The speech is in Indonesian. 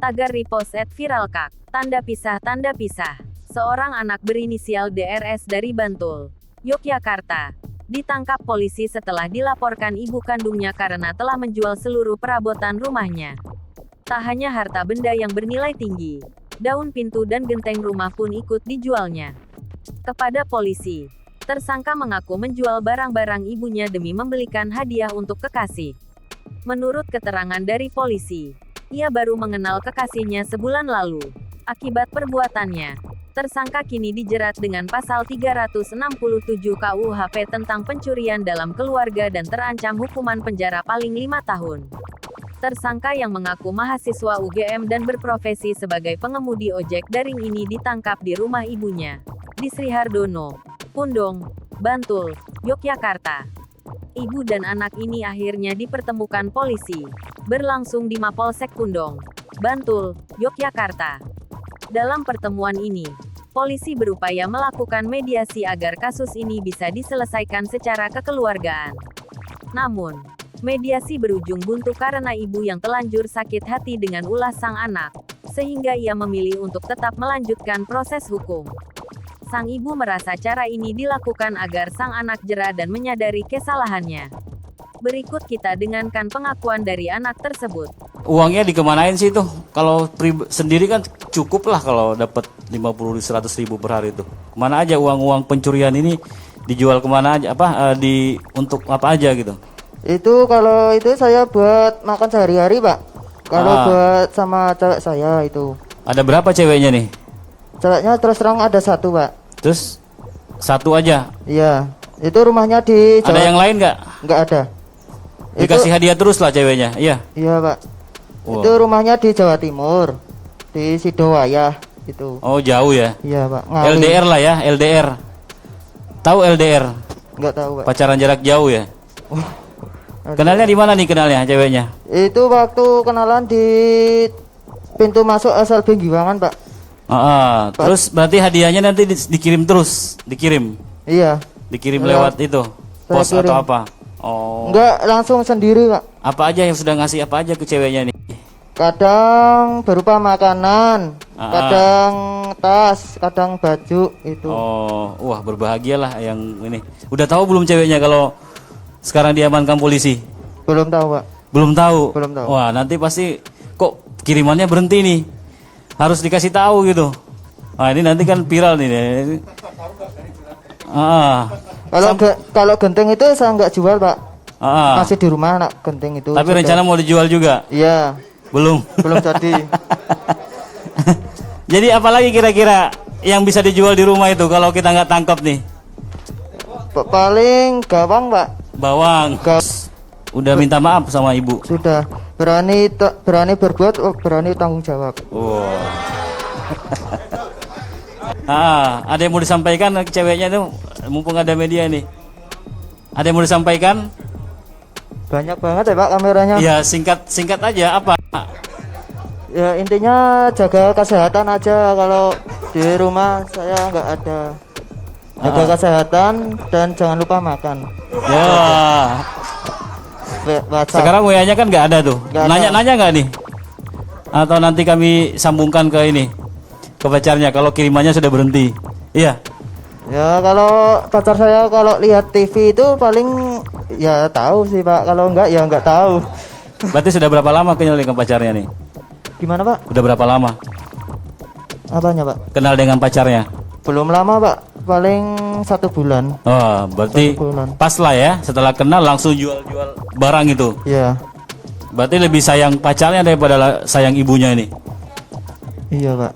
Tagar repost viral kak. Tanda pisah. Seorang anak berinisial DRS dari Bantul, Yogyakarta, ditangkap polisi setelah dilaporkan ibu kandungnya karena telah menjual seluruh perabotan rumahnya. Tak hanya harta benda yang bernilai tinggi, daun pintu dan genteng rumah pun ikut dijualnya. Kepada polisi, tersangka mengaku menjual barang-barang ibunya demi membelikan hadiah untuk kekasih. Menurut keterangan dari polisi, ia baru mengenal kekasihnya sebulan lalu. Akibat perbuatannya, tersangka kini dijerat dengan pasal 367 KUHP tentang pencurian dalam keluarga dan terancam hukuman penjara paling 5 tahun. Tersangka yang mengaku mahasiswa UGM dan berprofesi sebagai pengemudi ojek daring ini ditangkap di rumah ibunya, di Sri Hardono, Pundong, Bantul, Yogyakarta. Ibu dan anak ini akhirnya dipertemukan polisi, berlangsung di Mapolsek Pundong, Bantul, Yogyakarta. Dalam pertemuan ini, polisi berupaya melakukan mediasi agar kasus ini bisa diselesaikan secara kekeluargaan. Namun, mediasi berujung buntu karena ibu yang telanjur sakit hati dengan ulah sang anak, sehingga ia memilih untuk tetap melanjutkan proses hukum. Sang ibu merasa cara ini dilakukan agar sang anak jera dan menyadari kesalahannya. Berikut kita dengarkan pengakuan dari anak tersebut. Uangnya dikemanain sih itu? Kalau sendiri kan cukup lah kalau dapat 50-100 ribu per hari itu. Kemana aja uang-uang pencurian ini dijual kemana aja? Untuk apa aja gitu? Itu kalau itu saya buat makan sehari-hari, Pak. Kalau buat sama cewek saya itu. Ada berapa ceweknya nih? Ceweknya terus terang ada satu, Pak. Terus satu aja? Iya. Itu rumahnya di Jawa. Ada yang lain nggak? Nggak ada. Dikasih hadiah terus lah ceweknya, iya? Iya, Pak. Wow. Itu rumahnya di Jawa Timur, di Sidowayah itu. Oh, jauh ya? Iya, Pak. Ngali. LDR lah ya, LDR. Tahu LDR? Nggak tahu, Pak. Pacaran jarak jauh ya? Kenalnya di mana nih kenalnya ceweknya? Itu waktu kenalan di pintu masuk SLB Giwangan, Pak. Terus berarti hadiahnya nanti dikirim terus, dikirim Iya. Lewat itu, pos kirim. atau apa? Oh. Enggak, langsung sendiri, Pak. Apa aja yang sudah ngasih apa aja ke ceweknya nih? Kadang berupa makanan, kadang tas, kadang baju itu. Oh, wah berbahagialah yang ini. Udah tahu belum ceweknya kalau sekarang diamankan polisi? Belum tahu, Pak. Belum tahu. Belum tahu. Wah, nanti pasti kok kirimannya berhenti nih. Harus dikasih tahu gitu. Ini nanti kan viral nih. Kalau genteng itu saya nggak jual, Pak. Masih di rumah anak genteng itu. Tapi sudah. rencana mau dijual juga? Iya. Belum. Belum jadi. Jadi apalagi kira-kira yang bisa dijual di rumah itu kalau kita nggak tangkap nih? Paling gawang, Pak. Bawang. Udah minta maaf sama ibu. Sudah. Berani berbuat, berani tanggung jawab. Wow. Ada yang mau disampaikan ke ceweknya itu, mumpung ada media nih. Ada yang mau disampaikan? Banyak banget ya, Pak, kameranya. Ya singkat aja apa? Ya intinya jaga kesehatan aja. Kalau di rumah saya nggak ada. Jaga kesehatan dan jangan lupa makan. Ya. Sekarang WA-nya kan nggak ada tuh. Nanya-nanya nggak nih? Atau nanti kami sambungkan ke ini, ke pacarnya kalau kirimannya sudah berhenti. Iya. Ya kalau pacar saya kalau lihat TV itu paling ya tahu sih, Pak. Kalau enggak ya enggak tahu. Berarti sudah berapa lama kenal dengan pacarnya nih? Gimana, Pak? Udah berapa lama? Apanya, Pak? Kenal dengan pacarnya? Belum lama, Pak. Paling 1 bulan. Oh, berarti 1 bulan. pas lah ya. Setelah kenal langsung jual-jual barang itu. Iya. Berarti lebih sayang pacarnya daripada sayang ibunya ini. Iya, Pak.